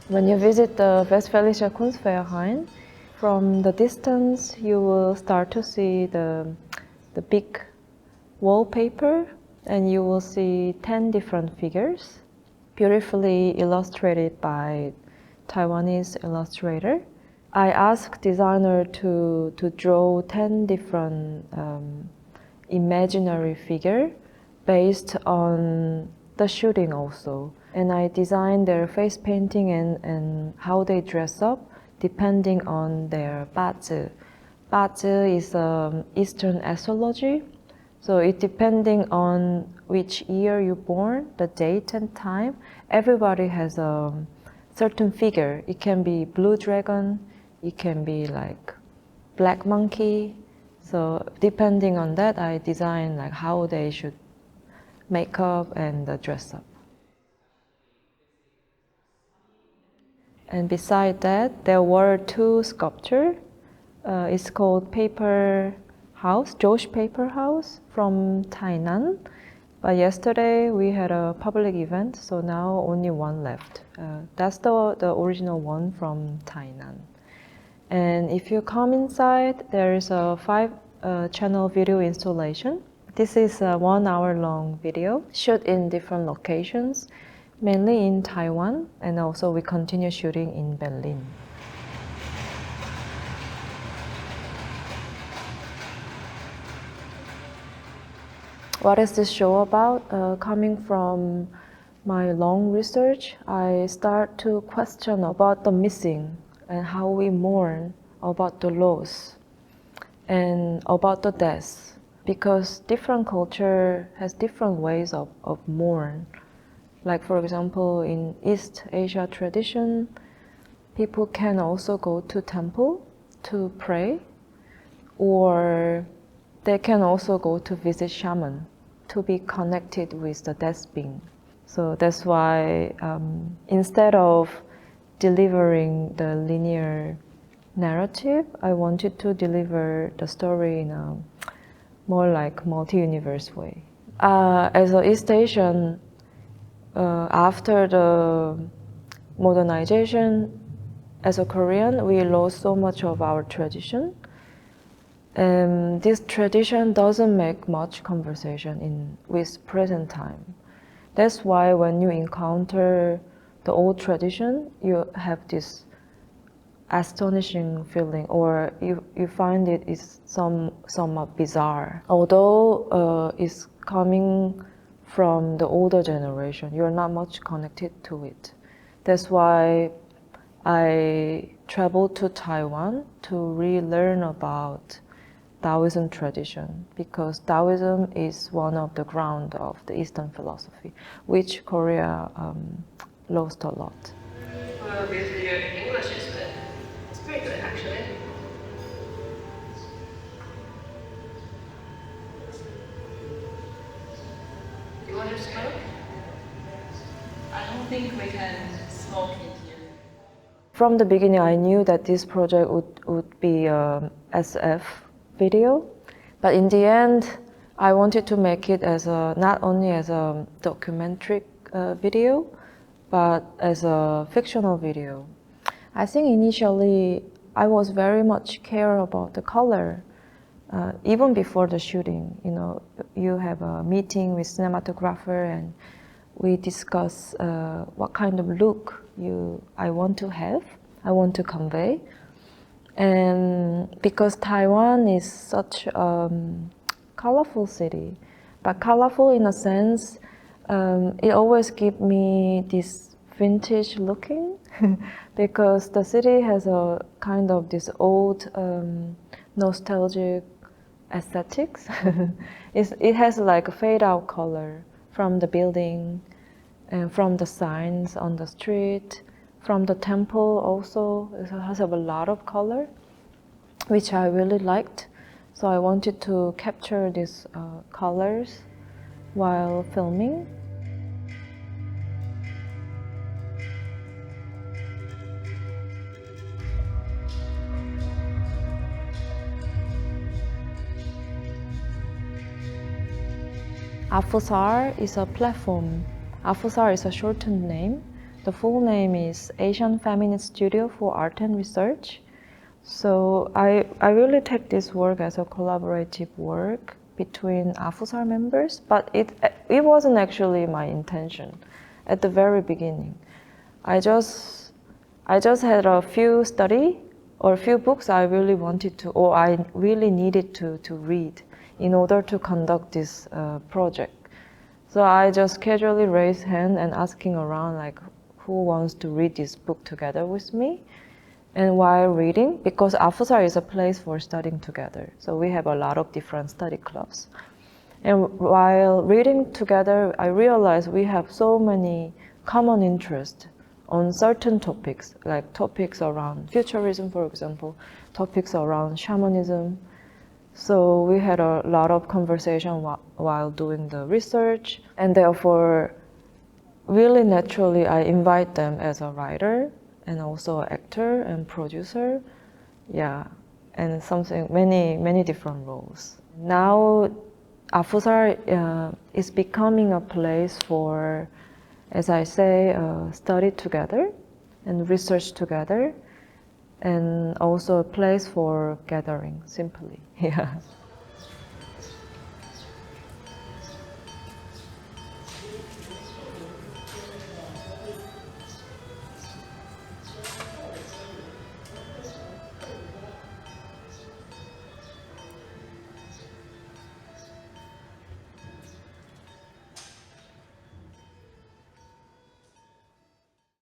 When you visit the Westfälischen Kunstverein, from the distance you will start to see the big wallpaper, and you will see 10 different figures, beautifully illustrated by Taiwanese illustrator. I asked designer to draw 10 different imaginary figure based on the shooting also. And I designed their face painting and how they dress up depending on their bazi. Bazi is Eastern astrology. So it depending on which year you're born, the date and time, everybody has a certain figure. It can be blue dragon, it can be like black monkey. So depending on that, I design like how they should make up and dress up. And beside that, there were two sculptures. It's called Paper House, Josh Paper House from Tainan. But yesterday we had a public event, so now only one left. That's the original one from Tainan. And if you come inside, there is a 5-channel video installation. This is a 1-hour-long video, shot in different locations, mainly in Taiwan, and also we continue shooting in Berlin. What is this show about? Coming from my long research, I start to question about the missing and how we mourn about the loss and about the death, because different culture has different ways of mourn. Like for example, in East Asia tradition, people can also go to temple to pray, or they can also go to visit shaman to be connected with the death being. So that's why instead of delivering the linear narrative, I wanted to deliver the story in a more like multi-universe way. As an East Asian, after the modernization, as a Korean, we lost so much of our tradition. This tradition doesn't make much conversation with present time. That's why when you encounter the old tradition, you have this astonishing feeling, or you find it is somewhat bizarre. Although it's coming from the older generation, you're not much connected to it. That's why I traveled to Taiwan to relearn about Taoism tradition, because Taoism is one of the ground of the Eastern philosophy, which Korea lost a lot. Well, your English is good. It's pretty good, actually. Do you want to smoke? I don't think we can smoke in here. From the beginning, I knew that this project would be SF video, but in the end, I wanted to make it as not only as a documentary video, but as a fictional video. I think initially I was very much care about the color, even before the shooting. You know, you have a meeting with cinematographer and we discuss what kind of look I want to have, I want to convey. And because Taiwan is such a colorful city, but colorful in a sense, it always gives me this vintage looking because the city has a kind of this old nostalgic aesthetics. It has like a fade out color from the building and from the signs on the street. From the temple also, it has a lot of color, which I really liked. So I wanted to capture these colors while filming. Afusar is a platform. Afusar is a shortened name. The full name is Asian Feminist Studio for Art and Research. So I really take this work as a collaborative work between AFUSAR members, but it wasn't actually my intention at the very beginning. I just had a few books I really wanted to, or I really needed to read in order to conduct this project. So I just casually raised hand and asking around like who wants to read this book together with me. And while reading, because AFUSAR is a place for studying together, so we have a lot of different study clubs. And while reading together, I realized we have so many common interests on certain topics, like topics around futurism, for example, topics around shamanism. So we had a lot of conversation while doing the research, and therefore, really naturally, I invite them as a writer and also an actor and producer, and many different roles. Now, AFUSAR is becoming a place for, as I say, study together and research together, and also a place for gathering, simply. Yeah.